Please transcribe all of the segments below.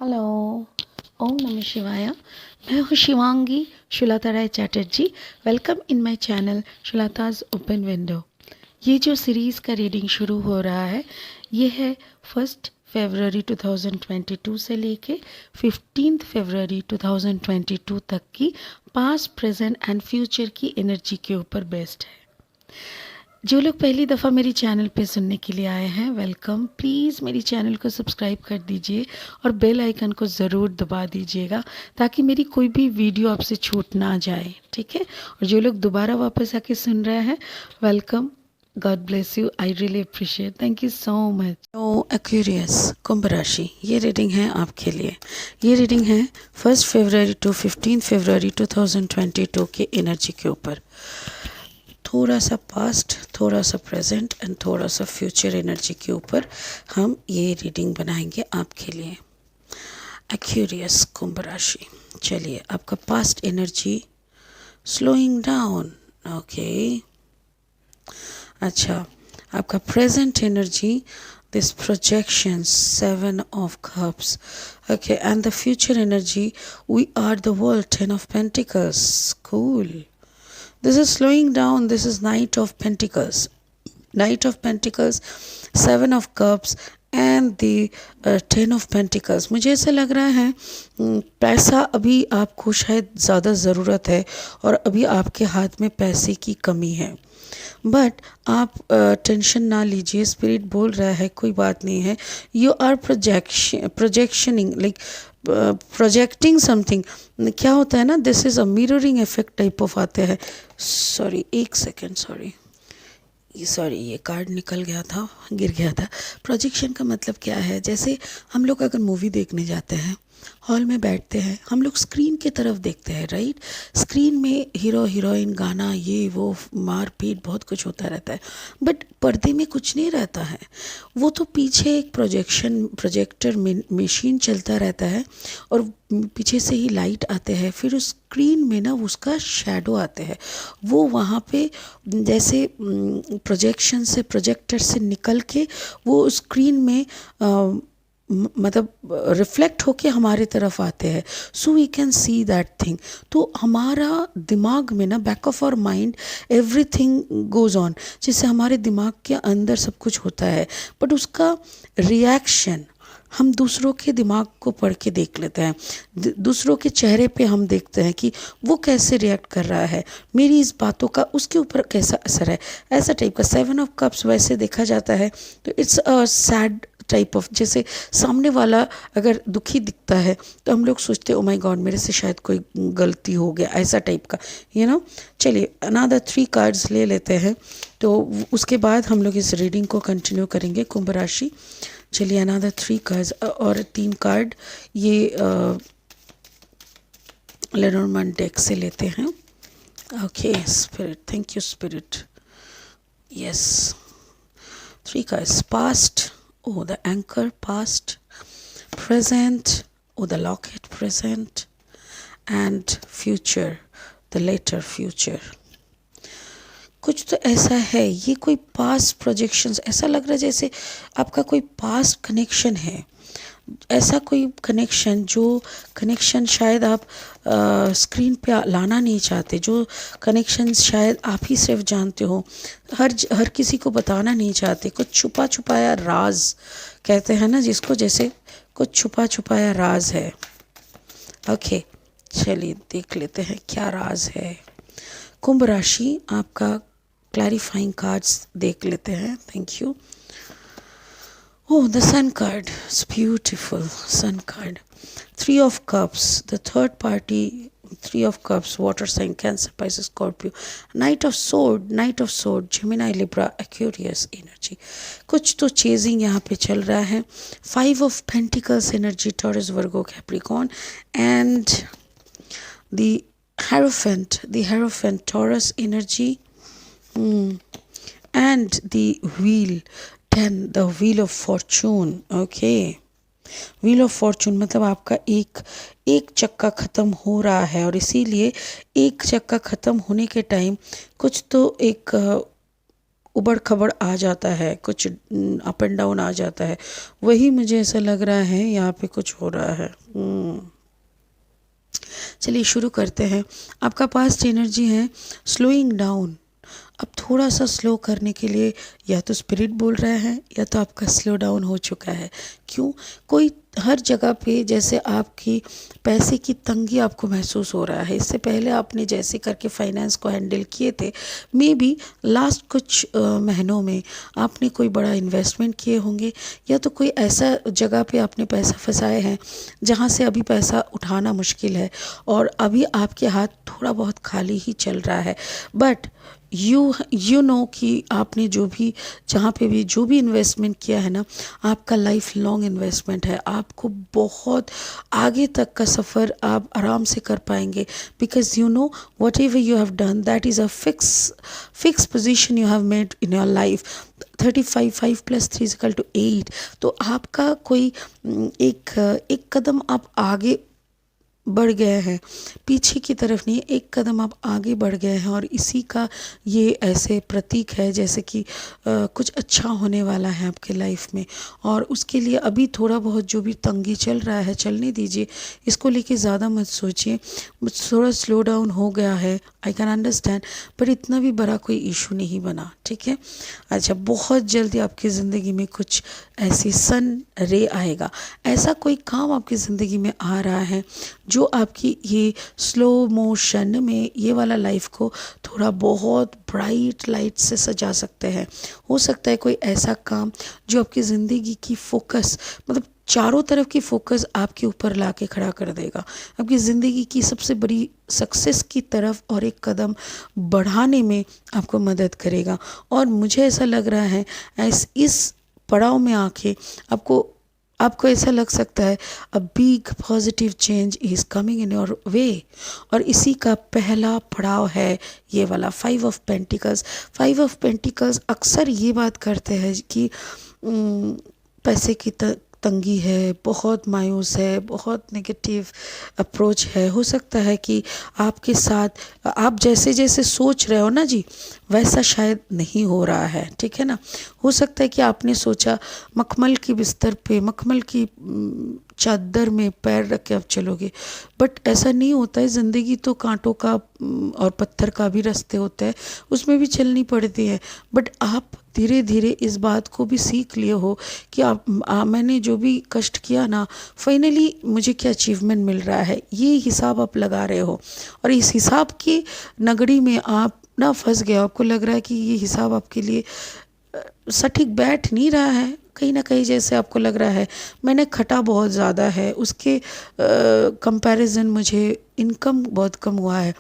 Hello, ओम नमः शिवाय। मैं हूँ Shivangi Shulta Rai Chatterjee. Welcome in my channel Shulta's open window. ये जो सीरीज़ का रीडिंग शुरू हो रहा है ये है 1 फरवरी 2022 से लेके 15 फरवरी 2022 तक की पास्ट, प्रेजेंट एंड फ्यूचर की एनर्जी के ऊपर बेस्ड है। जो लोग पहली दफ़ा मेरी चैनल पे सुनने के लिए आए हैं, वेलकम। प्लीज़ मेरी चैनल को सब्सक्राइब कर दीजिए और बेल आइकन को ज़रूर दबा दीजिएगा ताकि मेरी कोई भी वीडियो आपसे छूट ना जाए, ठीक है। और जो लोग दोबारा वापस आके सुन रहे हैं, welcome. God bless you, I really appreciate, thank you so much. तो एक्वेरियस कुंभ राशि, ये रीडिंग है आपके लिए। ये रीडिंग है 1 फरवरी टू 15 फरवरी 2022 के एनर्जी के ऊपर। थोड़ा सा पास्ट, थोड़ा सा प्रेजेंट एंड थोड़ा सा फ्यूचर एनर्जी के ऊपर हम ये रीडिंग बनाएंगे आपके लिए। एक्वेरियस कुंभ राशि, चलिए आपका past energy slowing down, okay. अच्छा, आपका present energy this projection 7 of cups, okay, and the future energy we are the world 10 of pentacles, cool. This is slowing down. This is Knight of Pentacles. Knight of Pentacles, 7 of Cups and the 10 of Pentacles. मुझे ऐसा लग रहा है पैसा अभी आपको शायद ज़्यादा ज़रूरत है और अभी आपके हाथ में पैसे की कमी है, बट आप टेंशन ना लीजिए। स्पिरिट बोल रहा है कोई बात नहीं है। You are projectioning like projecting something. क्या होता है ना, this is a mirroring effect type of आते हैं। सॉरी, एक सेकेंड, सॉरी ये कार्ड निकल गया था, गिर गया था। प्रोजेक्शन का मतलब क्या है, जैसे हम लोग अगर मूवी देखने जाते हैं, हॉल में बैठते हैं, हम लोग स्क्रीन की तरफ देखते हैं, राइट। स्क्रीन में हीरो हीरोइन, गाना, ये वो, मार पीट, बहुत कुछ होता रहता है, बट पर्दे में कुछ नहीं रहता है। वो तो पीछे एक प्रोजेक्टर मशीन चलता रहता है और पीछे से ही लाइट आते हैं, फिर उस स्क्रीन में ना उसका शैडो आते हैं। वो वहाँ पे जैसे प्रोजेक्शन से, प्रोजेक्टर से निकल के वो स्क्रीन में मतलब रिफ्लेक्ट होके हमारे तरफ आते हैं, so we can see that thing. तो हमारा दिमाग में ना, back of our mind everything goes on, जिससे हमारे दिमाग के अंदर सब कुछ होता है, बट उसका रिएक्शन हम दूसरों के दिमाग को पढ़ के देख लेते हैं। दूसरों के चेहरे पे हम देखते हैं कि वो कैसे रिएक्ट कर रहा है, मेरी इस बातों का उसके ऊपर कैसा असर है, ऐसा टाइप का। 7 of Cups वैसे देखा जाता है तो it's a sad type of, जैसे सामने वाला अगर दुखी दिखता है तो हम लोग सोचते ओ माय गॉड मेरे से शायद कोई गलती हो गया, ऐसा टाइप का, यू नो। चलिए अनदर 3 कार्ड्स ले लेते हैं, तो उसके बाद हम लोग इस रीडिंग को कंटिन्यू करेंगे कुंभ राशि। चलिए अनदर 3 कार्ड्स और 3 कार्ड ये लेनोर्मैंड डेक से लेते हैं। Okay spirit, thank you spirit. Yes, 3 cards, past, oh the anchor past, present, oh the locket present, and future, the later future। कुछ तो ऐसा है, ये कोई पास्ट प्रोजेक्शंस, ऐसा लग रहा है जैसे आपका कोई पास्ट कनेक्शन है, ऐसा कोई कनेक्शन जो कनेक्शन शायद आप स्क्रीन पे लाना नहीं चाहते, जो कनेक्शन शायद आप ही सिर्फ जानते हो, हर किसी को बताना नहीं चाहते। कुछ छुपा छुपाया राज कहते हैं ना जिसको, जैसे कुछ छुपा छुपाया राज है। ओके चलिए देख लेते हैं क्या राज है। कुंभ राशि, आपका क्लैरिफाइंग कार्ड्स देख लेते हैं। Thank you. Oh, the Sun card. It's beautiful. Sun card. 3 of Cups. The third party. 3 of Cups. Water sign. Cancer, Pisces, Scorpio. Knight of Sword. Knight of Sword. Gemini, Libra. Aquarius energy. कुछ तो chasing यहाँ पे चल रहा है। 5 of Pentacles energy. Taurus, Virgo, Capricorn. And the Hierophant. The Hierophant. Taurus energy. And the Wheel. 10, the Wheel of Fortune, okay। Wheel of Fortune मतलब आपका एक चक्का ख़त्म हो रहा है और इसीलिए एक चक्का ख़त्म होने के टाइम कुछ तो एक उबड़ खबड़ आ जाता है, कुछ अप एंड डाउन आ जाता है, वही मुझे ऐसा लग रहा है यहाँ पे कुछ हो रहा है। चलिए शुरू करते हैं। आपका पास्ट एनर्जी है स्लोइंग डाउन। अब थोड़ा सा स्लो करने के लिए या तो स्पिरिट बोल रहा है या तो आपका स्लो डाउन हो चुका है। क्यों? कोई हर जगह पे जैसे आपकी पैसे की तंगी आपको महसूस हो रहा है। इससे पहले आपने जैसे करके फाइनेंस को हैंडल किए थे, मे बी लास्ट कुछ महीनों में आपने कोई बड़ा इन्वेस्टमेंट किए होंगे या तो कोई ऐसा जगह पे आपने पैसा फंसाए हैं जहाँ से अभी पैसा उठाना मुश्किल है और अभी आपके हाथ थोड़ा बहुत खाली ही चल रहा है। बट यू नो कि आपने जो भी जहाँ पे भी जो भी इन्वेस्टमेंट किया है ना, आपका लाइफ लॉन्ग इन्वेस्टमेंट है। आपको बहुत आगे तक का सफ़र आप आराम से कर पाएंगे, because you know what ever you have done that is a fix position you have made in your life. 35 5 + 3 = 8। तो आपका कोई एक कदम आप आगे बढ़ गए हैं, पीछे की तरफ नहीं, एक कदम आप आगे बढ़ गए हैं और इसी का ये ऐसे प्रतीक है जैसे कि कुछ अच्छा होने वाला है आपके लाइफ में। और उसके लिए अभी थोड़ा बहुत जो भी तंगी चल रहा है चलने दीजिए, इसको लेके ज़्यादा मत सोचिए। थोड़ा स्लो डाउन हो गया है, आई कैन अंडरस्टैंड, पर इतना भी बड़ा कोई इशू नहीं बना, ठीक है। अच्छा, बहुत जल्दी आपकी ज़िंदगी में कुछ ऐसी सन रे आएगा, ऐसा कोई काम आपकी ज़िंदगी में आ रहा है जो आपकी ये स्लो मोशन में ये वाला लाइफ को थोड़ा बहुत ब्राइट लाइट से सजा सकते हैं। हो सकता है कोई ऐसा काम जो आपकी ज़िंदगी की फोकस, मतलब चारों तरफ की फोकस आपके ऊपर ला के खड़ा कर देगा, आपकी ज़िंदगी की सबसे बड़ी सक्सेस की तरफ और एक कदम बढ़ाने में आपको मदद करेगा। और मुझे ऐसा लग रहा है इस पड़ाव में आके आपको ऐसा लग सकता है a big positive change is coming in your way. और इसी का पहला पड़ाव है ये वाला 5 ऑफ पेंटिकल्स। 5 ऑफ पेंटिकल्स अक्सर ये बात करते हैं कि पैसे की तंगी है, बहुत मायूस है, बहुत नेगेटिव अप्रोच है। हो सकता है कि आपके साथ आप जैसे जैसे सोच रहे हो ना जी, वैसा शायद नहीं हो रहा है, ठीक है ना। हो सकता है कि आपने सोचा मखमल की बिस्तर पे, मखमल की चादर में पैर रख के आप चलोगे, बट ऐसा नहीं होता है। ज़िंदगी तो कांटों का और पत्थर का भी रास्ते होते हैं, उसमें भी चलनी पड़ती है। बट आप धीरे धीरे इस बात को भी सीख लिए हो कि मैंने जो भी कष्ट किया ना, फाइनली मुझे क्या अचीवमेंट मिल रहा है, ये हिसाब आप लगा रहे हो। और इस हिसाब की नगड़ी में आप ना फंस गए, आपको लग रहा है कि ये हिसाब आपके लिए सटीक बैठ नहीं रहा है। कहीं ना कहीं जैसे आपको लग रहा है मैंने खटा बहुत ज़्यादा है, उसके कंपैरिजन मुझे इनकम बहुत कम हुआ है।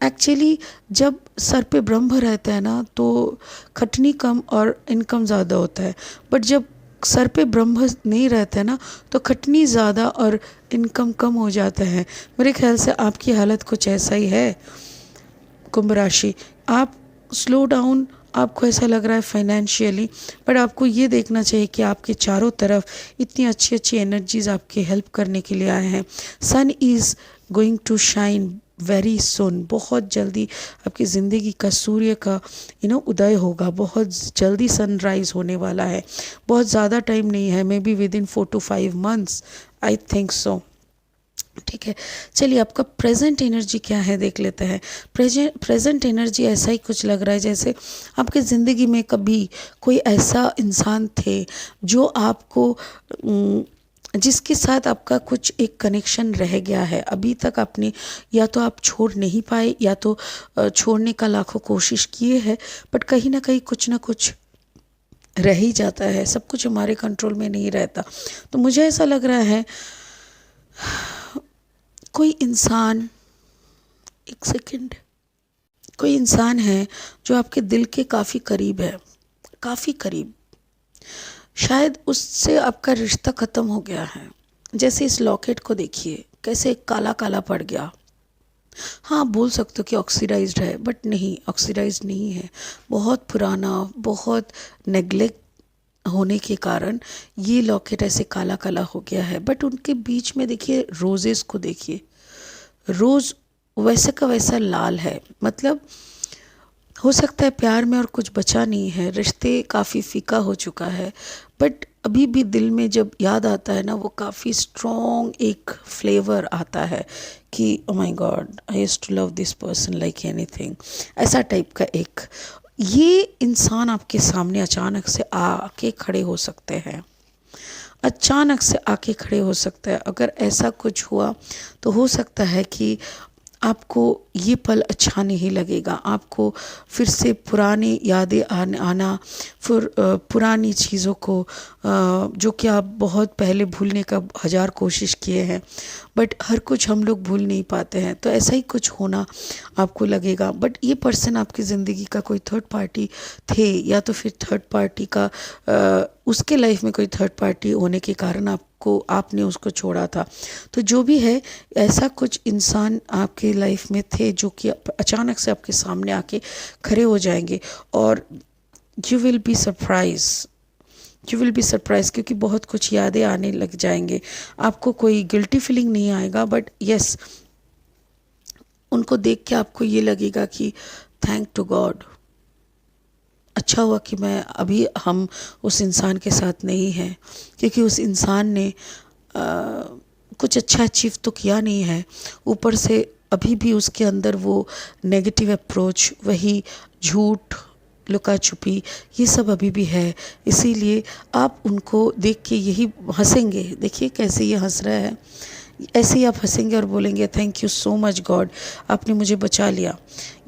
एक्चुअली जब सर पे ब्रह्म रहता है ना तो खटनी कम और इनकम ज़्यादा होता है, बट जब सर पे ब्रह्म नहीं रहता है ना तो खटनी ज़्यादा और इनकम कम हो जाता है। मेरे ख्याल से आपकी हालत कुछ ऐसा ही है कुंभ राशि। आप स्लो डाउन, आपको ऐसा लग रहा है फाइनेंशियली, बट आपको ये देखना चाहिए कि आपके चारों तरफ इतनी अच्छी अच्छी एनर्जीज आपके हेल्प करने के लिए आए हैं। Sun is going to shine very soon. बहुत जल्दी आपकी ज़िंदगी का सूर्य का उदय होगा, बहुत जल्दी सनराइज़ होने वाला है। बहुत ज़्यादा टाइम नहीं है, may be with in 4 to 5 months, I think so, ठीक है। चलिए आपका प्रेजेंट एनर्जी क्या है देख लेते हैं। प्रेजेंट एनर्जी ऐसा ही कुछ लग रहा है जैसे आपके ज़िंदगी में कभी कोई ऐसा इंसान थे जो आपको जिसके साथ आपका कुछ एक कनेक्शन रह गया है, अभी तक आपने या तो आप छोड़ नहीं पाए या तो छोड़ने का लाखों कोशिश किए हैं, बट कहीं ना कहीं कुछ ना कुछ रह ही जाता है। सब कुछ हमारे कंट्रोल में नहीं रहता। तो मुझे ऐसा लग रहा है कोई इंसान, एक सेकंड, कोई इंसान है जो आपके दिल के काफ़ी करीब है, काफ़ी करीब। शायद उससे आपका रिश्ता ख़त्म हो गया है। जैसे इस लॉकेट को देखिए कैसे काला काला पड़ गया। हाँ, आप बोल सकते हो कि ऑक्सीडाइज्ड है, बट नहीं, ऑक्सीडाइज्ड नहीं है। बहुत पुराना, बहुत नेग्लेक्ट होने के कारण ये लॉकेट ऐसे काला काला हो गया है। बट उनके बीच में देखिए रोजेस को देखिए, रोज़ वैसे का वैसा लाल है। मतलब हो सकता है प्यार में और कुछ बचा नहीं है, रिश्ते काफ़ी फीका हो चुका है, बट अभी भी दिल में जब याद आता है ना, वो काफ़ी स्ट्रॉन्ग एक फ्लेवर आता है कि oh my god, I used to love this person like anything, ऐसा टाइप का एक ये इंसान आपके सामने अचानक से आके खड़े हो सकते हैं, अचानक से आके खड़े हो सकता है। अगर ऐसा कुछ हुआ तो हो सकता है कि आपको ये पल अच्छा नहीं लगेगा, आपको फिर से पुरानी यादें आना, फिर पुरानी चीज़ों को जो कि आप बहुत पहले भूलने का हज़ार कोशिश किए हैं, बट हर कुछ हम लोग भूल नहीं पाते हैं, तो ऐसा ही कुछ होना आपको लगेगा। बट ये पर्सन आपकी ज़िंदगी का कोई थर्ड पार्टी थे, या तो फिर थर्ड पार्टी का उसके लाइफ में कोई थर्ड पार्टी होने के कारण आपने उसको छोड़ा था। तो जो भी है, ऐसा कुछ इंसान आपके लाइफ में थे जो कि अचानक से आपके सामने आके खड़े हो जाएंगे, और you will be surprise, you will be surprise, क्योंकि बहुत कुछ यादें आने लग जाएंगे। आपको कोई गिल्टी फीलिंग नहीं आएगा, बट यस, उनको देख के आपको ये लगेगा कि थैंक टू गॉड, अच्छा हुआ कि मैं अभी हम उस इंसान के साथ नहीं हैं, क्योंकि उस इंसान ने कुछ अच्छा अचीव तो किया नहीं है, ऊपर से अभी भी उसके अंदर वो नेगेटिव अप्रोच, वही झूठ, लुका छुपी, ये सब अभी भी है। इसीलिए आप उनको देख के यही हंसेंगे, देखिए कैसे ये हंस रहा है, ऐसे ही आप हंसेंगे और बोलेंगे thank you so much God, आपने मुझे बचा लिया।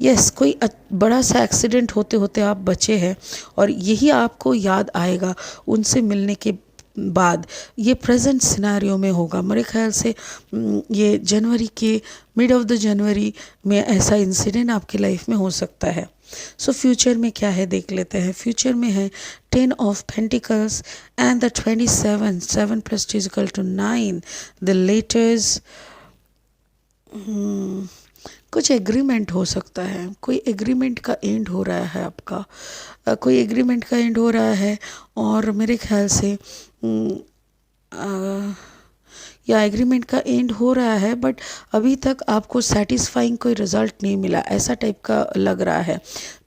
यस, कोई बड़ा सा एक्सीडेंट होते होते आप बचे हैं, और यही आपको याद आएगा उनसे मिलने के बाद। ये प्रेजेंट सिनेरियो में होगा मेरे ख्याल से, ये जनवरी के मिड ऑफ द जनवरी में ऐसा इंसिडेंट आपकी लाइफ में हो सकता है। सो फ्यूचर में क्या है देख लेते हैं। फ्यूचर में है 10 of pentacles and the 27, 7 + 2 = 9, the letters. कुछ एग्रीमेंट हो सकता है, कोई एग्रीमेंट का एंड हो रहा है आपका, कोई एग्रीमेंट का एंड हो रहा है, और मेरे ख्याल से या एग्रीमेंट का एंड हो रहा है, बट अभी तक आपको सेटिस्फाइंग कोई रिज़ल्ट नहीं मिला, ऐसा टाइप का लग रहा है।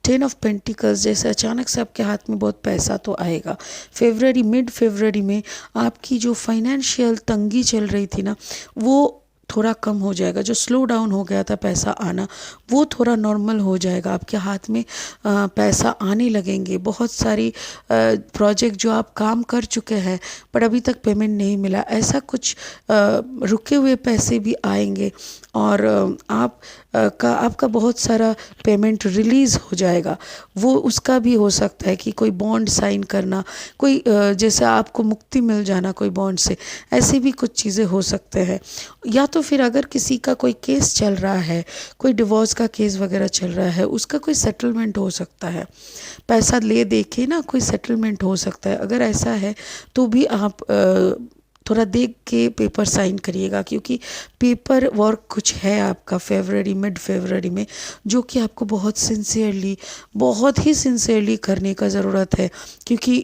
10 ऑफ पेंटिकल्स, जैसे अचानक से आपके हाथ में बहुत पैसा तो आएगा। फरवरी, मिड फरवरी में आपकी जो फाइनेंशियल तंगी चल रही थी ना, वो थोड़ा कम हो जाएगा, जो स्लो डाउन हो गया था पैसा आना, वो थोड़ा नॉर्मल हो जाएगा। आपके हाथ में पैसा आने लगेंगे। बहुत सारी प्रोजेक्ट जो आप काम कर चुके हैं पर अभी तक पेमेंट नहीं मिला, ऐसा कुछ रुके हुए पैसे भी आएंगे, और आपका बहुत सारा पेमेंट रिलीज़ हो जाएगा। वो उसका भी हो सकता है कि कोई बॉन्ड साइन करना, कोई जैसे आपको मुक्ति मिल जाना कोई बॉन्ड से, ऐसे भी कुछ चीज़ें हो सकते हैं। या तो फिर अगर किसी का कोई केस चल रहा है, कोई डिवोर्स का केस वगैरह चल रहा है, उसका कोई सेटलमेंट हो सकता है। पैसा ले दे के ना कोई सेटलमेंट हो सकता है। अगर ऐसा है तो भी आप थोड़ा देख के पेपर साइन करिएगा, क्योंकि पेपर वर्क कुछ है आपका फरवरी, मिड फरवरी में, जो कि आपको बहुत सिंसियरली, बहुत ही सिंसियरली करने का ज़रूरत है। क्योंकि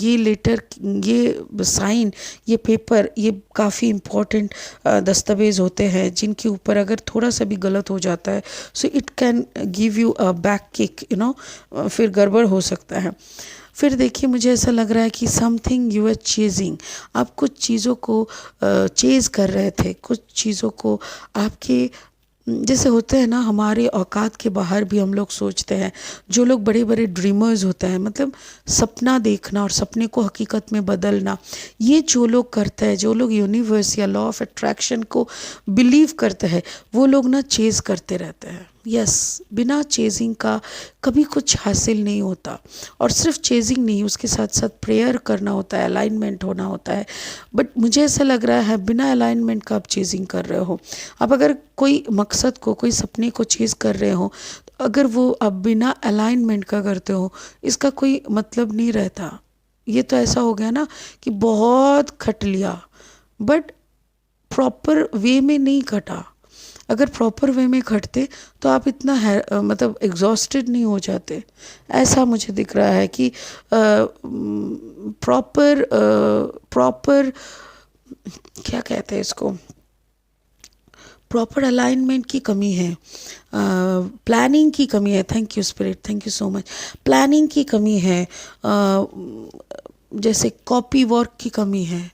ये लेटर, ये साइन, ये पेपर, ये काफ़ी इम्पोर्टेंट दस्तावेज़ होते हैं, जिनके ऊपर अगर थोड़ा सा भी गलत हो जाता है, so it can give you a back kick, फिर गड़बड़ हो सकता है। फिर देखिए, मुझे ऐसा लग रहा है कि समथिंग यू आर चेजिंग, आप कुछ चीज़ों को चेज़ कर रहे थे, कुछ चीज़ों को आपके, जैसे होते हैं ना, हमारे औकात के बाहर भी हम लोग सोचते हैं। जो लोग बड़े बड़े ड्रीमर्स होते हैं, मतलब सपना देखना और सपने को हकीकत में बदलना, ये जो लोग करते हैं, जो लोग यूनिवर्स या लॉ ऑफ अट्रैक्शन को बिलीव करते हैं, वो लोग ना चेज़ करते रहते हैं। यस, बिना चेजिंग का कभी कुछ हासिल नहीं होता। और सिर्फ चेजिंग नहीं, उसके साथ साथ प्रेयर करना होता है, अलाइनमेंट होना होता है। बट मुझे ऐसा लग रहा है बिना अलाइनमेंट का आप चेजिंग कर रहे हो। आप अगर कोई मकसद को, कोई सपने को चेज़ कर रहे हो, तो अगर वो आप बिना अलाइनमेंट का करते हो, इसका कोई मतलब नहीं रहता। ये तो ऐसा हो गया ना कि बहुत खट लिया, बट प्रॉपर वे में नहीं खटा। अगर प्रॉपर वे में खटते तो आप इतना मतलब एग्जॉस्टेड नहीं हो जाते। ऐसा मुझे दिख रहा है कि प्रॉपर क्या कहते हैं इसको, प्रॉपर अलाइनमेंट की कमी है, प्लानिंग की कमी है। Thank you spirit, thank you so much. Planning की कमी है, जैसे कॉपी वर्क की कमी है,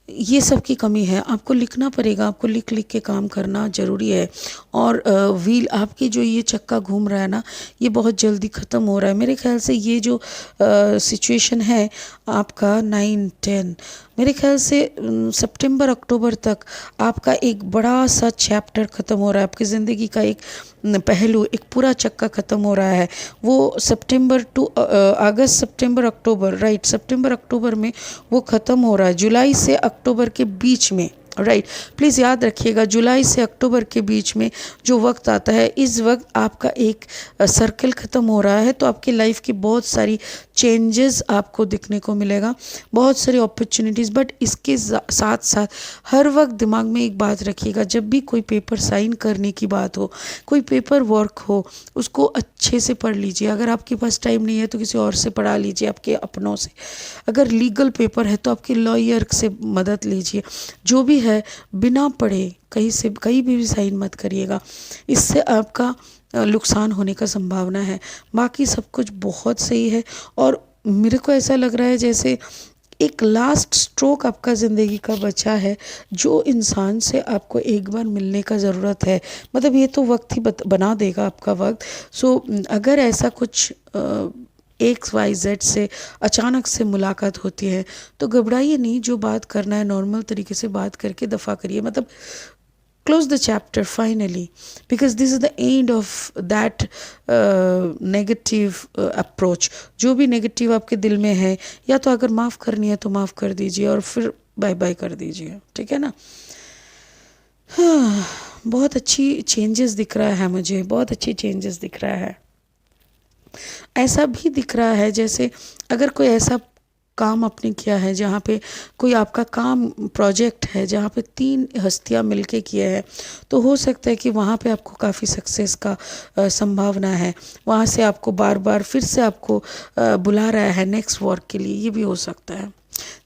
ये सब की कमी है। आपको लिखना पड़ेगा, आपको लिख लिख के काम करना ज़रूरी है। और व्हील आपकी जो ये चक्का घूम रहा है ना, ये बहुत जल्दी ख़त्म हो रहा है मेरे ख्याल से। ये जो सिचुएशन है आपका 9-10, मेरे ख्याल से सितंबर अक्टूबर तक आपका एक बड़ा सा चैप्टर ख़त्म हो रहा है। आपकी ज़िंदगी का एक पहलू, एक पूरा चक्का ख़त्म हो रहा है। वो सितंबर to August, September October, right, सितंबर अक्टूबर में वो ख़त्म हो रहा है। जुलाई से अक्टूबर के बीच में, राइट, प्लीज़ याद रखिएगा, जुलाई से अक्टूबर के बीच में जो वक्त आता है, इस वक्त आपका एक सर्कल ख़त्म हो रहा है। तो आपकी लाइफ की बहुत सारी चेंजेस आपको दिखने को मिलेगा, बहुत सारी अपॉर्चुनिटीज़। बट इसके साथ साथ हर वक्त दिमाग में एक बात रखिएगा, जब भी कोई पेपर साइन करने की बात हो, कोई पेपर वर्क हो, उसको अच्छे से पढ़ लीजिए। अगर आपके पास टाइम नहीं है तो किसी और से पढ़ा लीजिए, आपके अपनों से। अगर लीगल पेपर है तो आपके लॉयर से मदद लीजिए। जो भी है, बिना पढ़े कहीं से कहीं भी साइन मत करिएगा, इससे आपका नुकसान होने का संभावना है। बाकी सब कुछ बहुत सही है। और मेरे को ऐसा लग रहा है जैसे एक लास्ट स्ट्रोक आपका ज़िंदगी का बचा है, जो इंसान से आपको एक बार मिलने का ज़रूरत है। मतलब ये तो वक्त ही बना देगा आपका वक्त। सो अगर ऐसा कुछ XYZ से अचानक से मुलाकात होती है तो घबराइए नहीं, जो बात करना है नॉर्मल तरीके से बात करके दफ़ा करिए। मतलब close the chapter finally, because this is the end of that negative approach। जो भी नेगेटिव आपके दिल में है, या तो अगर माफ़ करनी है तो माफ़ कर दीजिए और फिर बाय बाय कर दीजिए, ठीक है ना। हाँ, बहुत अच्छी चेंजेस दिख रहा है मुझे, बहुत अच्छी चेंजेस दिख रहा है। ऐसा भी दिख रहा है जैसे अगर कोई ऐसा काम आपने किया है जहाँ पे कोई आपका काम प्रोजेक्ट है जहाँ पे 3 हस्तियाँ मिलके किए हैं, तो हो सकता है कि वहाँ पे आपको काफ़ी सक्सेस का संभावना है। वहाँ से आपको बार बार फिर से आपको बुला रहा है नेक्स्ट वर्क के लिए, ये भी हो सकता है।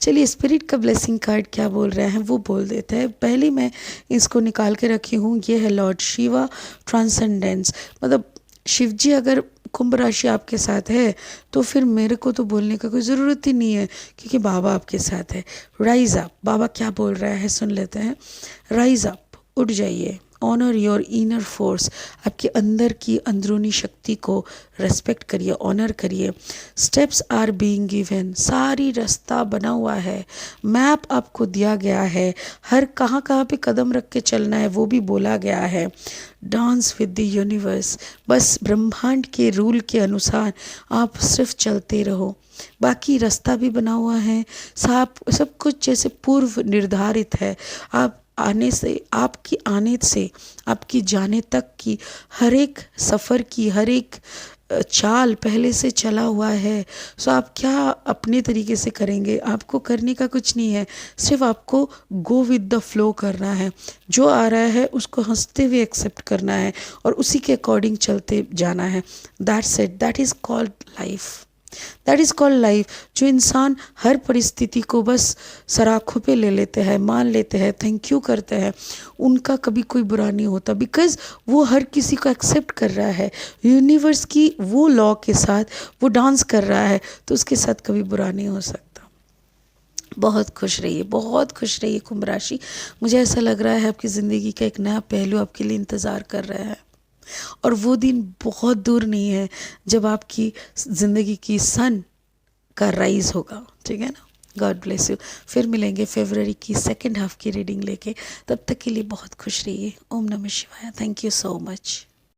चलिए स्पिरिट का ब्लेसिंग कार्ड क्या बोल रहे हैं वो बोल देते हैं। पहले मैं इसको निकाल के रखी हूँ, ये है लॉर्ड शिवा ट्रांसेंडेंस। मतलब शिव जी अगर कुंभ राशि आपके साथ है तो फिर मेरे को तो बोलने का कोई ज़रूरत ही नहीं है, क्योंकि बाबा आपके साथ है। राइज अप, बाबा क्या बोल रहा है सुन लेते हैं। राइज अप, उठ जाइए। ऑनर योर इनर फोर्स, आपके अंदर की अंदरूनी शक्ति को रेस्पेक्ट करिए, ऑनर करिए। स्टेप्स आर बीइंग गिवन, सारी रास्ता बना हुआ है, मैप आपको दिया गया है, हर कहाँ कहाँ पे कदम रख के चलना है वो भी बोला गया है। डांस विद द यूनिवर्स, बस ब्रह्मांड के रूल के अनुसार आप सिर्फ चलते रहो, बाकी रास्ता भी बना हुआ है, सब कुछ जैसे पूर्व निर्धारित है। आप आने से, आपकी आने से आपकी जाने तक की हर एक सफ़र की हर एक चाल पहले से चला हुआ है। सो आप क्या अपने तरीके से करेंगे, आपको करने का कुछ नहीं है, सिर्फ आपको गो विद द फ्लो करना है। जो आ रहा है उसको हंसते हुए एक्सेप्ट करना है और उसी के अकॉर्डिंग चलते जाना है। That's it, that is called life, that is called life. जो इंसान हर परिस्थिति को बस सराखों पे ले लेते हैं, मान लेते हैं, थैंक यू करते हैं, उनका कभी कोई बुरा नहीं होता, बिकॉज़ वो हर किसी को एक्सेप्ट कर रहा है। यूनिवर्स की वो लॉ के साथ वो डांस कर रहा है, तो उसके साथ कभी बुरा नहीं हो सकता। बहुत खुश रहिए, बहुत खुश रहिए कुंभ राशि। मुझे ऐसा लग रहा है आपकी ज़िंदगी का एक नया पहलू आपके लिए इंतज़ार कर रहा है, और वो दिन बहुत दूर नहीं है जब आपकी ज़िंदगी की सन का राइज होगा, ठीक है ना। God bless you. फिर मिलेंगे फरवरी की सेकेंड हाफ की रीडिंग लेके, तब तक के लिए बहुत खुश रहिए। ओम नमः शिवाय। Thank you so much.